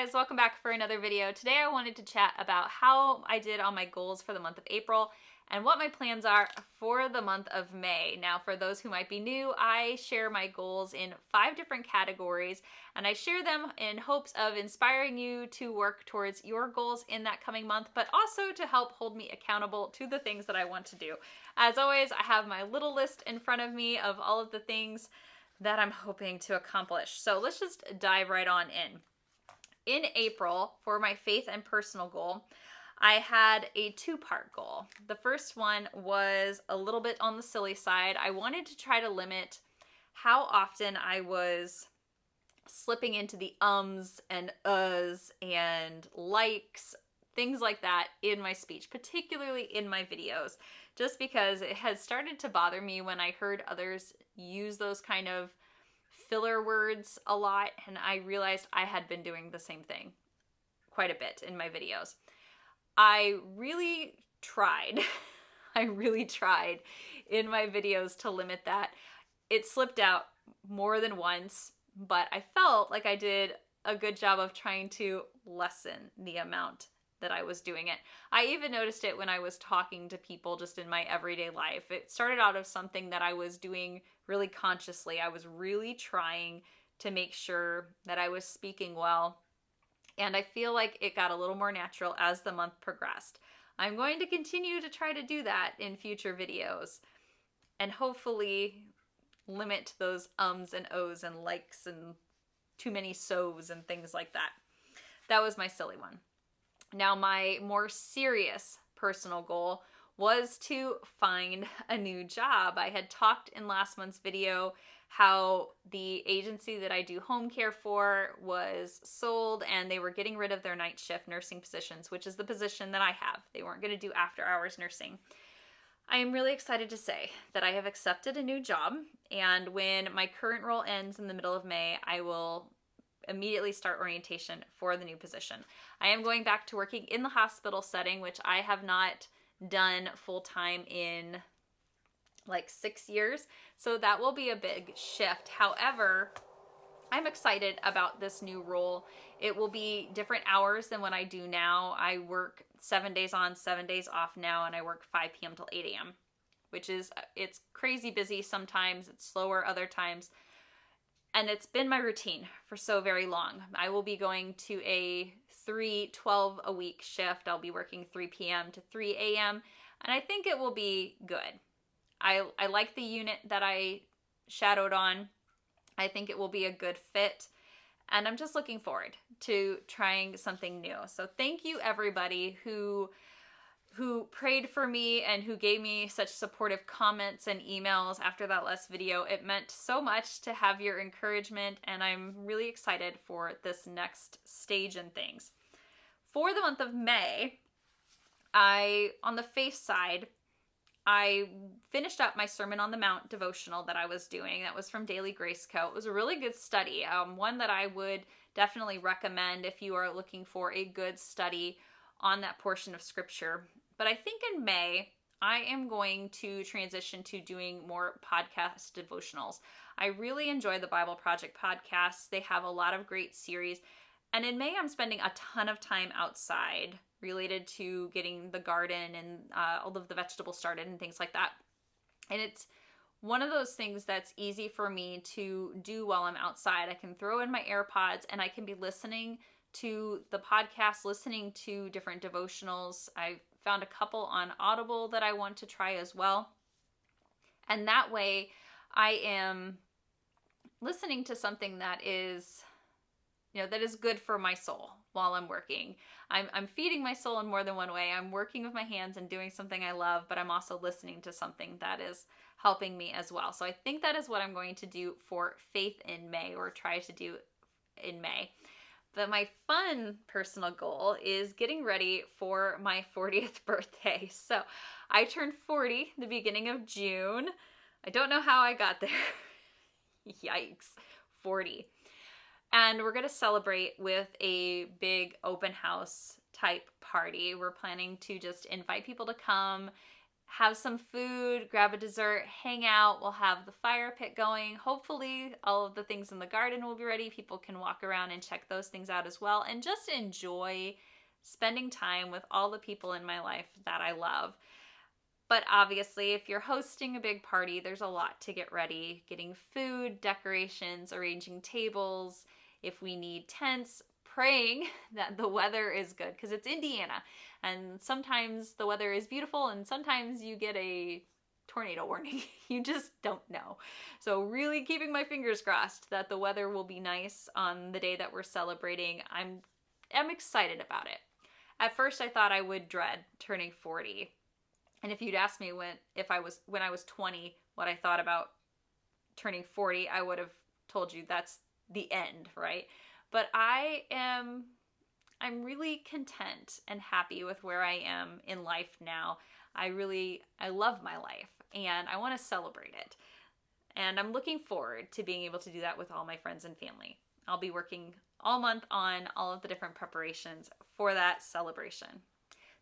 guys, welcome back for another video. Today I wanted to chat about how I did on my goals for the month of April and what my plans are for the month of May. Now, for those who might be new, I share my goals in 5 different categories, and I share them in hopes of inspiring you to work towards your goals in that coming month, but also to help hold me accountable to the things that I want to do. As always, I have my little list in front of me of all of the things that I'm hoping to accomplish. So let's just dive right on in. In April, for my faith and personal goal, I had a 2-part goal. The first one was a little bit on the silly side. I wanted to try to limit how often I was slipping into the ums and uhs and likes, things like that in my speech, particularly in my videos, just because it has started to bother me when I heard others use those kind of filler words a lot, and I realized I had been doing the same thing quite a bit in my videos. I really tried in my videos to limit that. It slipped out more than once, but I felt like I did a good job of trying to lessen the amount that I was doing it. I even noticed it when I was talking to people just in my everyday life. It started out of something that I was doing really consciously. I was really trying to make sure that I was speaking well, and I feel like it got a little more natural as the month progressed. I'm going to continue to try to do that in future videos and hopefully limit those ums and ohs and likes and too many so's and things like that. That was my silly one. Now, my more serious personal goal was to find a new job. I had talked in last month's video how the agency that I do home care for was sold and they were getting rid of their night shift nursing positions, which is the position that I have. They weren't going to do after hours nursing. I am really excited to say that I have accepted a new job, and when my current role ends in the middle of May, I will immediately start orientation for the new position. I am going back to working in the hospital setting, which I have not done full-time in like 6 years. So that will be a big shift. However, I'm excited about this new role. It will be different hours than what I do now. I work 7 days on, 7 days off now, and I work 5 p.m. till 8 a.m., which is, it's crazy busy sometimes. It's slower other times. And it's been my routine for so very long. I will be going to a 3-12-a-week shift. I'll be working 3 p.m. to 3 a.m. And I think it will be good. I like the unit that I shadowed on. I think it will be a good fit. And I'm just looking forward to trying something new. So thank you everybody who prayed for me and who gave me such supportive comments and emails after that last video. It meant so much to have your encouragement, and I'm really excited for this next stage in things. For the month of May, on the faith side, I finished up my Sermon on the Mount devotional that I was doing. That was from Daily Grace Co. It was a really good study, one that I would definitely recommend if you are looking for a good study on that portion of scripture. But I think in May, I am going to transition to doing more podcast devotionals. I really enjoy the Bible Project podcasts. They have a lot of great series. And in May, I'm spending a ton of time outside related to getting the garden and all of the vegetables started and things like that. And it's one of those things that's easy for me to do while I'm outside. I can throw in my AirPods and I can be listening to the podcast, listening to different devotionals. I found a couple on Audible that I want to try as well. And that way I am listening to something that is, that is good for my soul while I'm working. I'm feeding my soul in more than one way. I'm working with my hands and doing something I love, but I'm also listening to something that is helping me as well. So I think that is what I'm going to do for Faith in May, or try to do in May. But my fun personal goal is getting ready for my 40th birthday. So I turned 40 the beginning of June. I don't know how I got there. Yikes, 40. And we're going to celebrate with a big open house type party. We're planning to just invite people to come, have some food, grab a dessert, hang out. We'll have the fire pit going. Hopefully all of the things in the garden will be ready. People can walk around and check those things out as well, and just enjoy spending time with all the people in my life that I love. But obviously, if you're hosting a big party, there's a lot to get ready. Getting food, decorations, arranging tables, if we need tents, praying that the weather is good, because it's Indiana. And sometimes the weather is beautiful and sometimes you get a tornado warning. You just don't know. So really keeping my fingers crossed that the weather will be nice on the day that we're celebrating. I'm excited about it. At first I thought I would dread turning 40. And if you'd asked me when I was 20 what I thought about turning 40, I would have told you that's the end, right? But I'm really content and happy with where I am in life now. I love my life and I want to celebrate it. And I'm looking forward to being able to do that with all my friends and family. I'll be working all month on all of the different preparations for that celebration.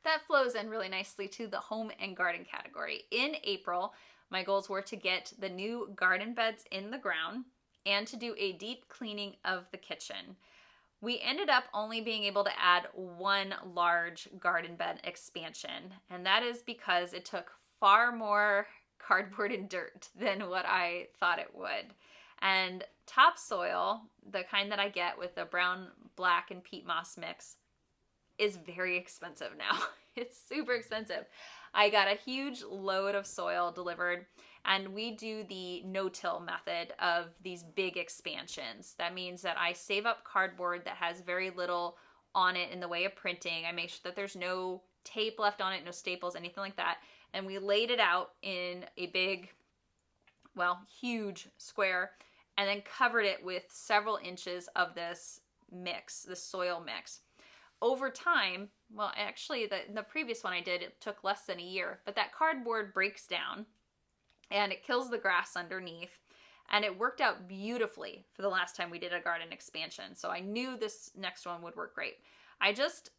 That flows in really nicely to the home and garden category. In April, my goals were to get the new garden beds in the ground and to do a deep cleaning of the kitchen. We ended up only being able to add one large garden bed expansion, and that is because it took far more cardboard and dirt than what I thought it would. And topsoil, the kind that I get with the brown, black, and peat moss mix, is very expensive now. It's super expensive. I got a huge load of soil delivered, and we do the no-till method of these big expansions. That means that I save up cardboard that has very little on it in the way of printing. I make sure that there's no tape left on it, no staples, anything like that. And we laid it out in a big, huge square, and then covered it with several inches of this mix, this soil mix. Over time, actually the previous one I did, it took less than a year, but that cardboard breaks down and it kills the grass underneath, and it worked out beautifully for the last time we did a garden expansion. So I knew this next one would work great. I just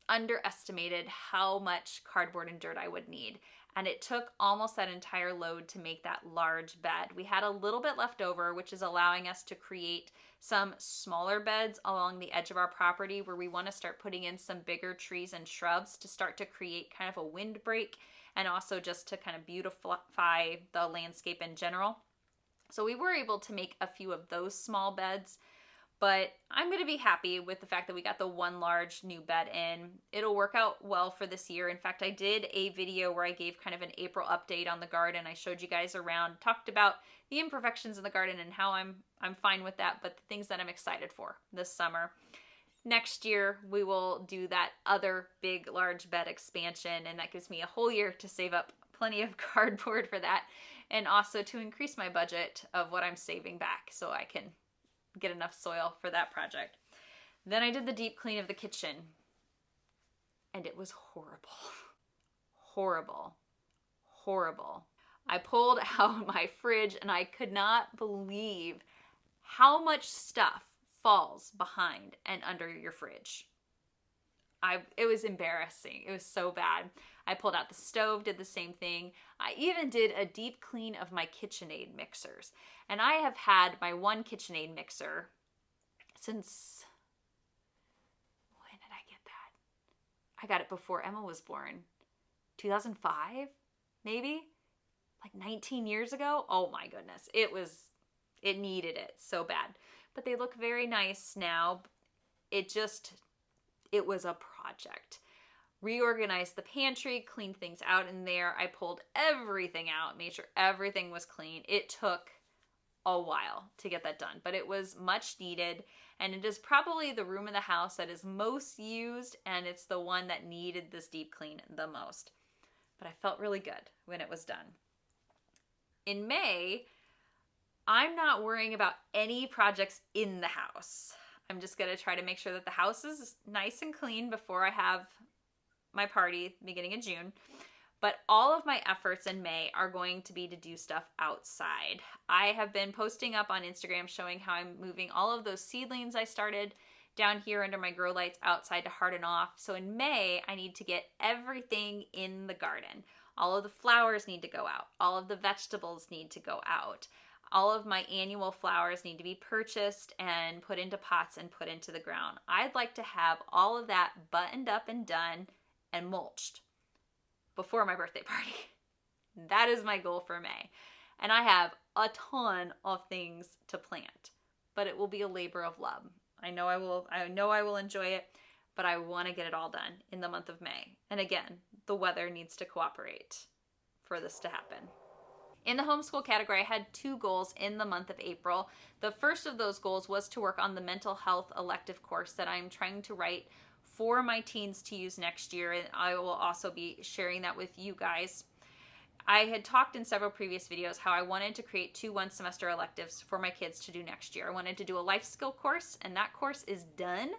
underestimated how much cardboard and dirt I would need, and it took almost that entire load to make that large bed. We had a little bit left over, which is allowing us to create some smaller beds along the edge of our property where we want to start putting in some bigger trees and shrubs to start to create kind of a windbreak, and also just to kind of beautify the landscape in general. So we were able to make a few of those small beds, but I'm going to be happy with the fact that we got the one large new bed in. It'll work out well for this year. In fact, I did a video where I gave kind of an April update on the garden. I showed you guys around, talked about the imperfections in the garden and how I'm fine with that, but the things that I'm excited for this summer. Next year, we will do that other big, large bed expansion, and that gives me a whole year to save up plenty of cardboard for that, and also to increase my budget of what I'm saving back so I can get enough soil for that project. Then I did the deep clean of the kitchen, and it was horrible. Horrible. Horrible. I pulled out my fridge, and I could not believe how much stuff falls behind and under your fridge. It was embarrassing. It was so bad. I pulled out the stove, did the same thing. I even did a deep clean of my KitchenAid mixers. And I have had my one KitchenAid mixer since, when did I get that? I got it before Emma was born. 2005, maybe? Like 19 years ago? Oh my goodness. It needed it so bad. But they look very nice now. It was a project. Reorganized the pantry, cleaned things out in there. I pulled everything out, made sure everything was clean. It took a while to get that done, but it was much needed, and it is probably the room in the house that is most used, and it's the one that needed this deep clean the most. But I felt really good when it was done. In May, I'm not worrying about any projects in the house. I'm just going to try to make sure that the house is nice and clean before I have my party beginning of June. But all of my efforts in May are going to be to do stuff outside. I have been posting up on Instagram showing how I'm moving all of those seedlings I started down here under my grow lights outside to harden off. So in May, I need to get everything in the garden. All of the flowers need to go out. All of the vegetables need to go out. All of my annual flowers need to be purchased and put into pots and put into the ground. I'd like to have all of that buttoned up and done and mulched before my birthday party. That is my goal for May. And I have a ton of things to plant, but it will be a labor of love. I know I will enjoy it, but I want to get it all done in the month of May. And again, the weather needs to cooperate for this to happen. In the homeschool category, I had 2 goals in the month of April. The first of those goals was to work on the mental health elective course that I'm trying to write for my teens to use next year, and I will also be sharing that with you guys. I had talked in several previous videos how I wanted to create 2 one-semester electives for my kids to do next year. I wanted to do a life skill course, and that course is done.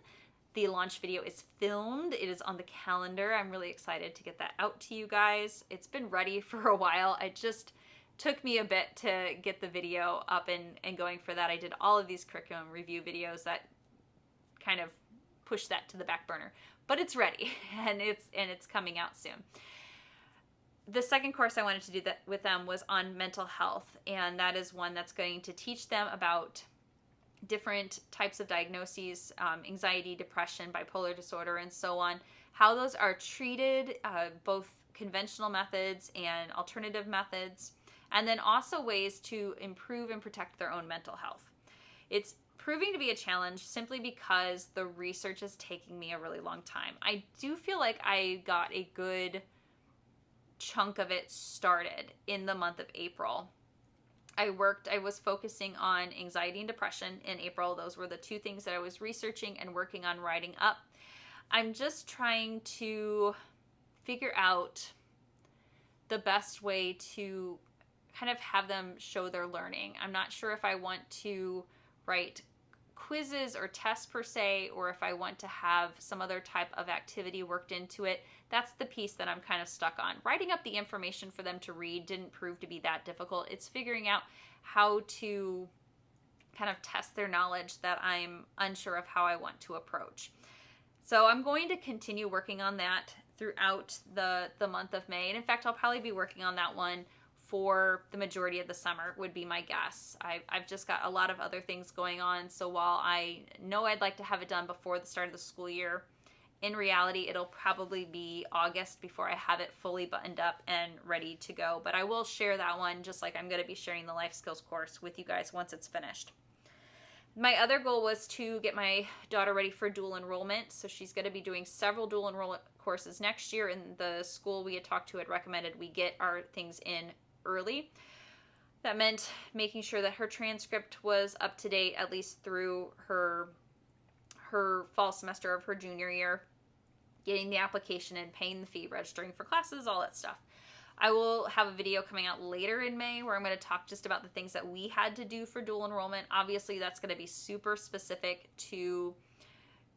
The launch video is filmed. It is on the calendar. I'm really excited to get that out to you guys. It's been ready for a while. It just took me a bit to get the video up and going for that. I did all of these curriculum review videos that kind of pushed that to the back burner. But it's ready, and it's coming out soon. The second course I wanted to do that with them was on mental health, and that is one that's going to teach them about different types of diagnoses, anxiety, depression, bipolar disorder, and so on, how those are treated, both conventional methods and alternative methods, and then also ways to improve and protect their own mental health. It's proving to be a challenge simply because the research is taking me a really long time. I do feel like I got a good chunk of it started in the month of April. I was focusing on anxiety and depression in April. Those were the 2 things that I was researching and working on writing up. I'm just trying to figure out the best way to kind of have them show their learning. I'm not sure if I want to write quizzes or tests per se, or if I want to have some other type of activity worked into it. That's the piece that I'm kind of stuck on. Writing up the information for them to read didn't prove to be that difficult. It's figuring out how to kind of test their knowledge that I'm unsure of how I want to approach. So I'm going to continue working on that throughout the month of May. And in fact, I'll probably be working on that one for the majority of the summer, would be my guess. I've just got a lot of other things going on. So while I know I'd like to have it done before the start of the school year, in reality, it'll probably be August before I have it fully buttoned up and ready to go. But I will share that one, just like I'm going to be sharing the life skills course with you guys once it's finished. My other goal was to get my daughter ready for dual enrollment. So she's going to be doing several dual enrollment courses next year, and the school we had talked to had recommended we get our things in early. That meant making sure that her transcript was up to date, at least through her fall semester of her junior year, getting the application in, paying the fee, registering for classes, all that stuff. I will have a video coming out later in May where I'm going to talk just about the things that we had to do for dual enrollment. Obviously, that's going to be super specific to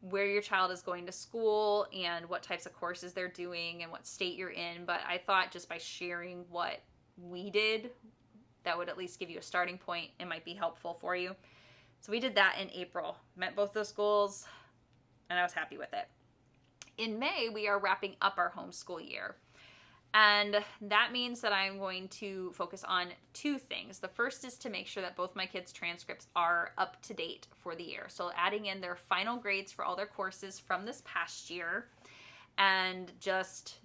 where your child is going to school and what types of courses they're doing and what state you're in. But I thought just by sharing what we did, that would at least give you a starting point. It might be helpful for you. So we did that in April, met both those goals, and I was happy with it. In May, we are wrapping up our homeschool year. And that means that I'm going to focus on 2 things. The first is to make sure that both my kids' transcripts are up to date for the year. So adding in their final grades for all their courses from this past year, and just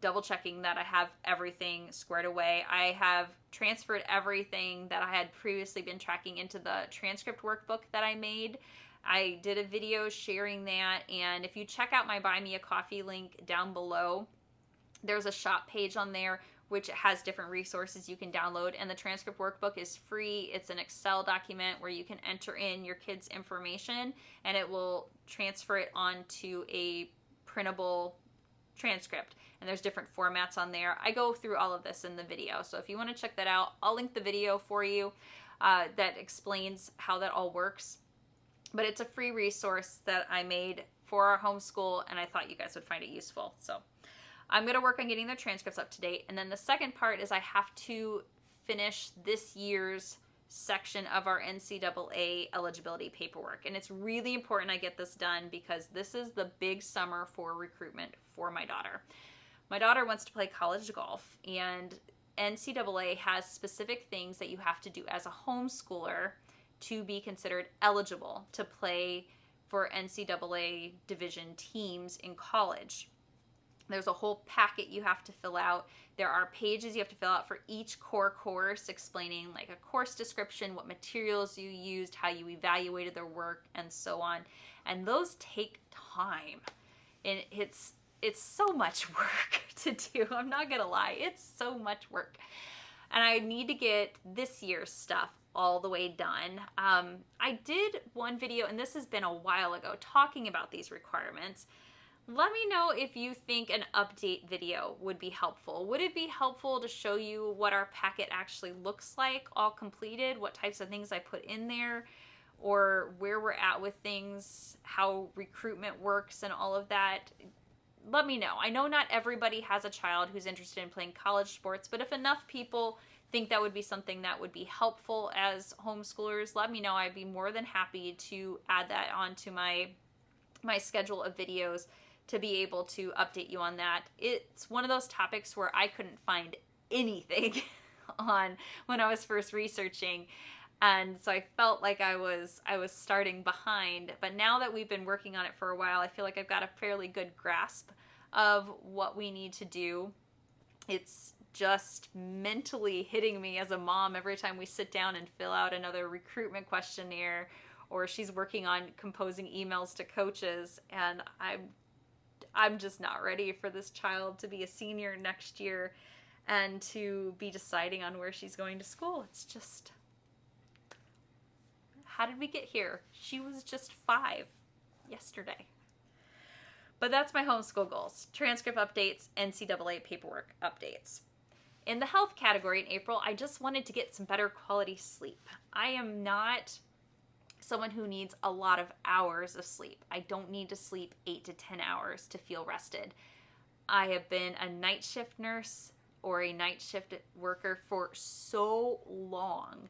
double checking that I have everything squared away. I have transferred everything that I had previously been tracking into the transcript workbook that I made. I did a video sharing that, and if you check out my Buy Me a Coffee link down below, there's a shop page on there which has different resources you can download, and the transcript workbook is free. It's an Excel document where you can enter in your kids' information and it will transfer it onto a printable transcript. And there's different formats on there. I go through all of this in the video, so if you want to check that out, I'll link the video for you that explains how that all works. But it's a free resource that I made for our homeschool, and I thought you guys would find it useful. So I'm going to work on getting their transcripts up to date. And then the second part is I have to finish this year's section of our NCAA eligibility paperwork. And it's really important I get this done because this is the big summer for recruitment for my daughter. My daughter wants to play college golf, and NCAA has specific things that you have to do as a homeschooler to be considered eligible to play for NCAA division teams in college. There's a whole packet you have to fill out. There are pages you have to fill out for each core course explaining like a course description, what materials you used, how you evaluated their work, and so on. And those take time. And it's so much work to do. I'm not gonna lie, it's so much work. And I need to get this year's stuff all the way done. I did one video, and this has been a while ago, talking about these requirements. Let me know if you think an update video would be helpful. Would it be helpful to show you what our packet actually looks like, all completed, what types of things I put in there, or where we're at with things, how recruitment works and all of that? Let me know. I know not everybody has a child who's interested in playing college sports, but if enough people think that would be something that would be helpful as homeschoolers, let me know. I'd be more than happy to add that onto my schedule of videos to be able to update you on that. It's one of those topics where I couldn't find anything on when I was first researching. And so I felt like I was starting behind, but now that we've been working on it for a while, I feel like I've got a fairly good grasp of what we need to do. It's just mentally hitting me as a mom every time we sit down and fill out another recruitment questionnaire, or she's working on composing emails to coaches, and I'm just not ready for this child to be a senior next year and to be deciding on where she's going to school. It's just, how did we get here? She was just 5 yesterday. But that's my homeschool goals: transcript updates, NCAA paperwork updates. In the health category in April, I just wanted to get some better quality sleep. I am not someone who needs a lot of hours of sleep. I don't need to sleep 8 to 10 hours to feel rested. I have been a night shift nurse or a night shift worker for so long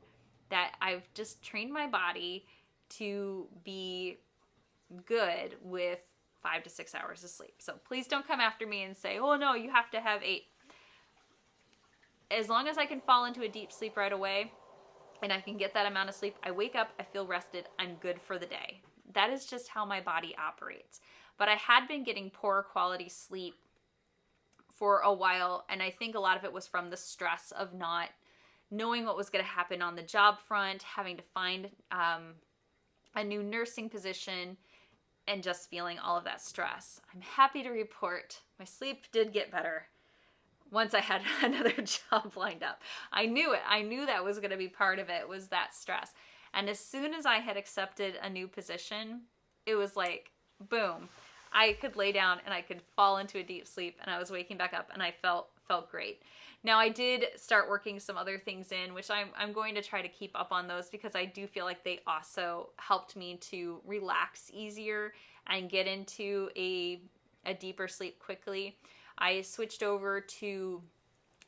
that I've just trained my body to be good with 5 to 6 hours of sleep. So please don't come after me and say, oh no, you have to have 8. As long as I can fall into a deep sleep right away, and I can get that amount of sleep, I wake up, I feel rested, I'm good for the day. That is just how my body operates. But I had been getting poor quality sleep for a while, and I think a lot of it was from the stress of not knowing what was going to happen on the job front, having to find a new nursing position, and just feeling all of that stress. I'm happy to report my sleep did get better once I had another job lined up. I knew it. I knew that was going to be part of it, was that stress. And as soon as I had accepted a new position, it was like, boom. I could lay down and I could fall into a deep sleep, and I was waking back up and I felt great. Now I did start working some other things in, which I'm going to try to keep up on those, because I do feel like they also helped me to relax easier and get into a deeper sleep quickly. I switched over to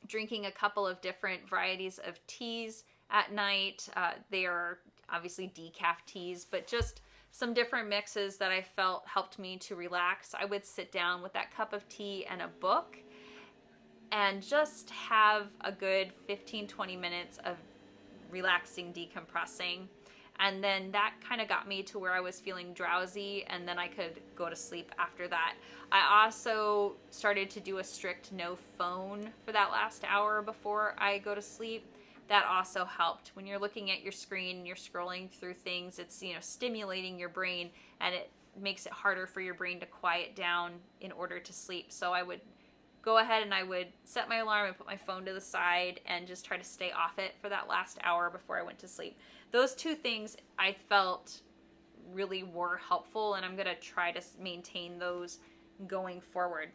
drinking a couple of different varieties of teas at night. They are obviously decaf teas, but just some different mixes that I felt helped me to relax. I would sit down with that cup of tea and a book and just have a good 15-20 minutes of relaxing, decompressing. And then that kind of got me to where I was feeling drowsy, and then I could go to sleep after that. I also started to do a strict no phone for that last hour before I go to sleep. That also helped. When you're looking at your screen, you're scrolling through things, it's, stimulating your brain, and it makes it harder for your brain to quiet down in order to sleep. So I would go ahead and I would set my alarm and put my phone to the side and just try to stay off it for that last hour before I went to sleep. Those two things I felt really were helpful, and I'm going to try to maintain those going forward.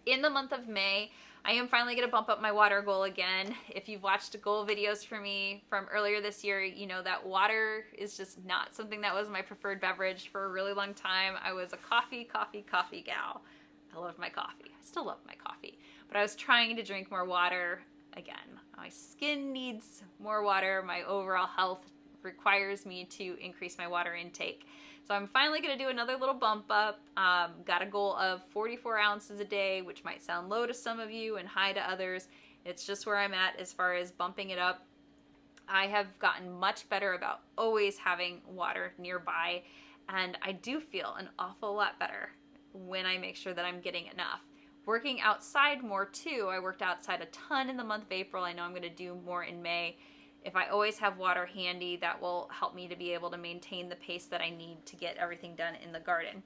In the month of May, I am finally going to bump up my water goal again. If you've watched goal videos for me from earlier this year, you know that water is just not something that was my preferred beverage for a really long time. I was a coffee gal. I love my coffee. I still love my coffee. But I was trying to drink more water again. My skin needs more water. My overall health requires me to increase my water intake. So I'm finally going to do another little bump up. Got a goal of 44 ounces a day, which might sound low to some of you and high to others. It's just where I'm at as far as bumping it up. I have gotten much better about always having water nearby, and I do feel an awful lot better when I make sure that I'm getting enough. Working outside more too. I worked outside a ton in the month of April. I know I'm going to do more in May. If I always have water handy, that will help me to be able to maintain the pace that I need to get everything done in the garden.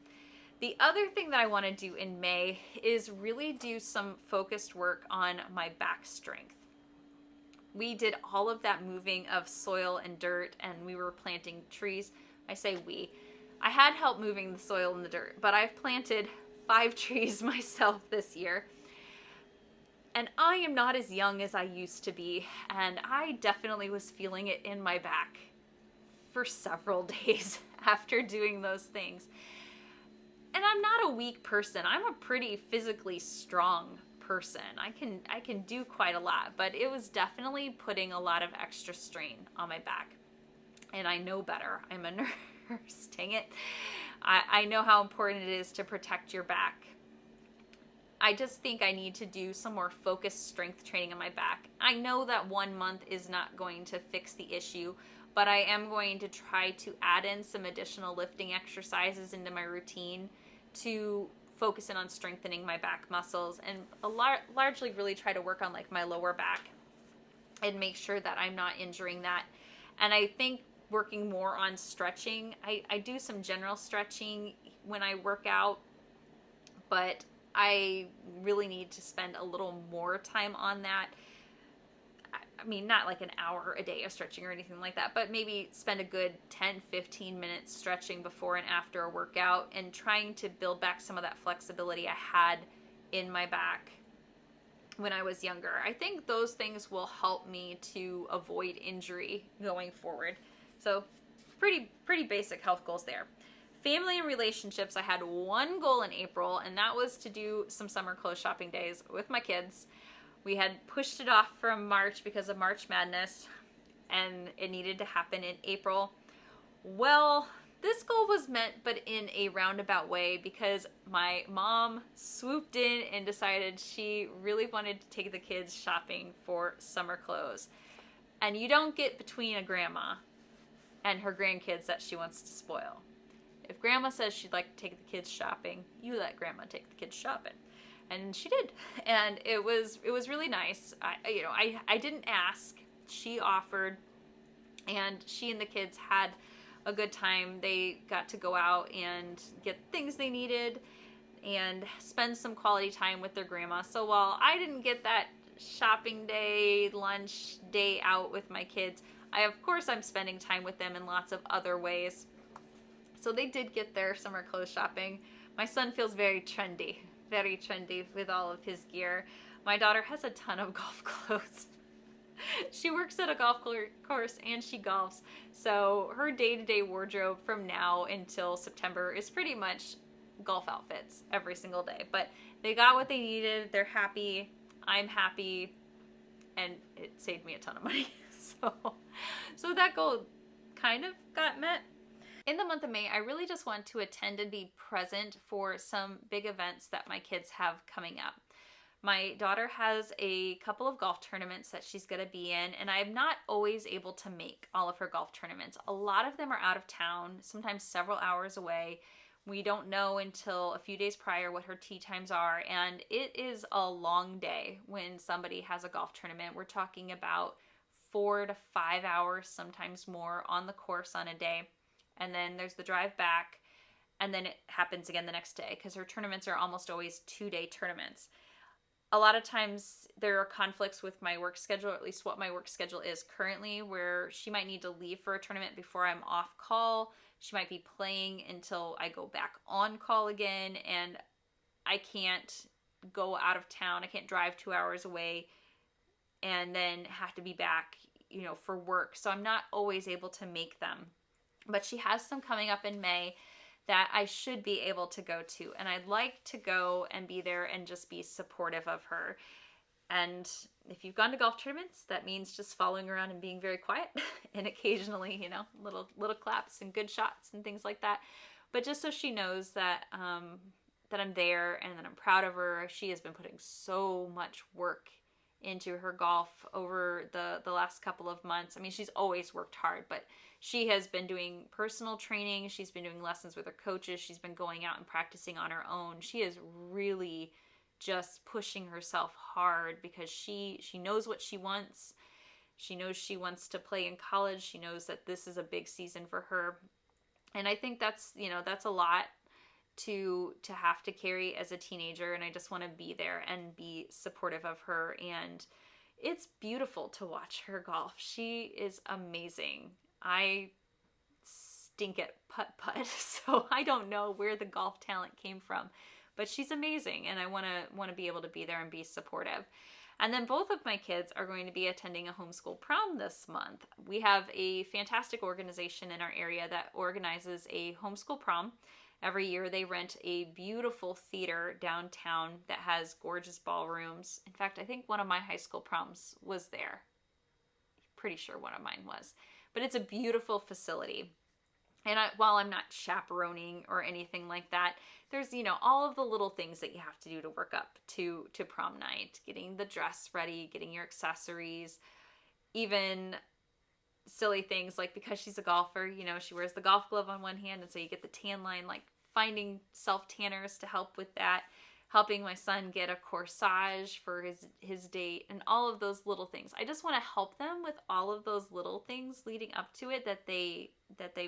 The other thing that I want to do in May is really do some focused work on my back strength. We did all of that moving of soil and dirt, and we were planting trees. I say we. I had help moving the soil and the dirt, but I've planted 5 trees myself this year. And I am not as young as I used to be, and I definitely was feeling it in my back for several days after doing those things. And I'm not a weak person. I'm a pretty physically strong person. I can do quite a lot, but it was definitely putting a lot of extra strain on my back. And I know better. I'm a nurse, dang it. I know how important it is to protect your back. I just think I need to do some more focused strength training on my back. I know that 1 month is not going to fix the issue, but I am going to try to add in some additional lifting exercises into my routine to focus in on strengthening my back muscles, and largely really try to work on like my lower back and make sure that I'm not injuring that. And I think working more on stretching, I do some general stretching when I work out, but I really need to spend a little more time on that. I mean, not like an hour a day of stretching or anything like that, but maybe spend a good 10-15 minutes stretching before and after a workout and trying to build back some of that flexibility I had in my back when I was younger. I think those things will help me to avoid injury going forward. So pretty basic health goals there. Family and relationships, I had one goal in April, and that was to do some summer clothes shopping days with my kids. We had pushed it off from March because of March Madness, and it needed to happen in April. Well, this goal was met, but in a roundabout way, because my mom swooped in and decided she really wanted to take the kids shopping for summer clothes. And you don't get between a grandma and her grandkids that she wants to spoil. If grandma says she'd like to take the kids shopping, you let grandma take the kids shopping. And she did. And it was really nice. I didn't ask. She offered, and she and the kids had a good time. They got to go out and get things they needed and spend some quality time with their grandma. So while I didn't get that shopping day, lunch day out with my kids, of course I'm spending time with them in lots of other ways. So they did get their summer clothes shopping. My son feels very trendy with all of his gear. My daughter has a ton of golf clothes. She works at a golf course and she golfs. So her day-to-day wardrobe from now until September is pretty much golf outfits every single day. But they got what they needed. They're happy. I'm happy. And it saved me a ton of money. So that goal kind of got met. In the month of May, I really just want to attend and be present for some big events that my kids have coming up. My daughter has a couple of golf tournaments that she's going to be in, and I'm not always able to make all of her golf tournaments. A lot of them are out of town, sometimes several hours away. We don't know until a few days prior what her tee times are, and it is a long day when somebody has a golf tournament. We're talking about 4 to 5 hours, sometimes more, on the course on a day. And then there's the drive back, and then it happens again the next day, because her tournaments are almost always 2-day tournaments. A lot of times there are conflicts with my work schedule, or at least what my work schedule is currently, where she might need to leave for a tournament before I'm off call. She might be playing until I go back on call again, and I can't go out of town. I can't drive 2 hours away and then have to be back, for work. So I'm not always able to make them. But she has some coming up in May that I should be able to go to. And I'd like to go and be there and just be supportive of her. And if you've gone to golf tournaments, that means just following around and being very quiet and occasionally, you know, little claps and good shots and things like that. But just so she knows that that I'm there and that I'm proud of her. She has been putting so much work into her golf over the last couple of months. I mean, she's always worked hard, but she has been doing personal training. She's been doing lessons with her coaches. She's been going out and practicing on her own. She is really just pushing herself hard because she knows what she wants. She knows she wants to play in college. She knows that this is a big season for her. And I think that's, you know, that's a lot to have to carry as a teenager, and I just want to be there and be supportive of her. And it's beautiful to watch her golf. She is amazing. I stink at putt, so I don't know where the golf talent came from, but she's amazing, and I want to be able to be there and be supportive. And then both of my kids are going to be attending a homeschool prom this month. We have a fantastic organization in our area that organizes a homeschool prom. Every year they rent a beautiful theater downtown that has gorgeous ballrooms. In fact, I think one of my high school proms was there. Pretty sure one of mine was. But it's a beautiful facility. And while I'm not chaperoning or anything like that, there's, you know, all of the little things that you have to do to work up to prom night. Getting the dress ready, getting your accessories, even silly things like, because she's a golfer, you know, she wears the golf glove on one hand, and so you get the tan line, like finding self tanners to help with that, helping my son get a corsage for his date, and all of those little things. I just want to help them with all of those little things leading up to it that they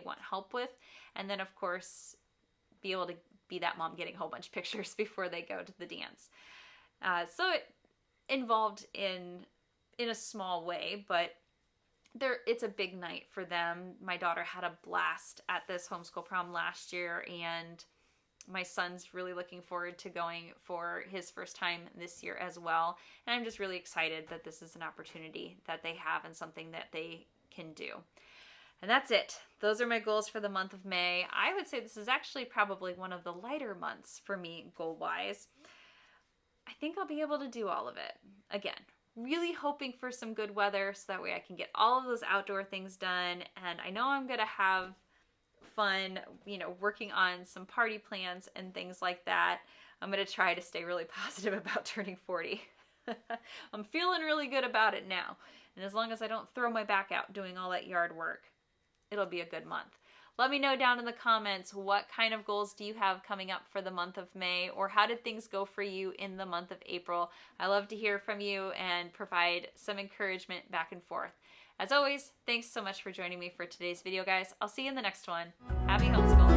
want help with, and then of course be able to be that mom getting a whole bunch of pictures before they go to the dance. So it involved in a small way, but it's a big night for them. My daughter had a blast at this homeschool prom last year, and my son's really looking forward to going for his first time this year as well. And I'm just really excited that this is an opportunity that they have and something that they can do. And that's it. Those are my goals for the month of May. I would say this is actually probably one of the lighter months for me goal-wise. I think I'll be able to do all of it. Again, really hoping for some good weather so that way I can get all of those outdoor things done. And I know I'm going to have fun, you know, working on some party plans and things like that. I'm going to try to stay really positive about turning 40. I'm feeling really good about it now. And as long as I don't throw my back out doing all that yard work, it'll be a good month. Let me know down in the comments, what kind of goals do you have coming up for the month of May, or how did things go for you in the month of April? I love to hear from you and provide some encouragement back and forth. As always, thanks so much for joining me for today's video, guys. I'll see you in the next one. Happy homeschooling.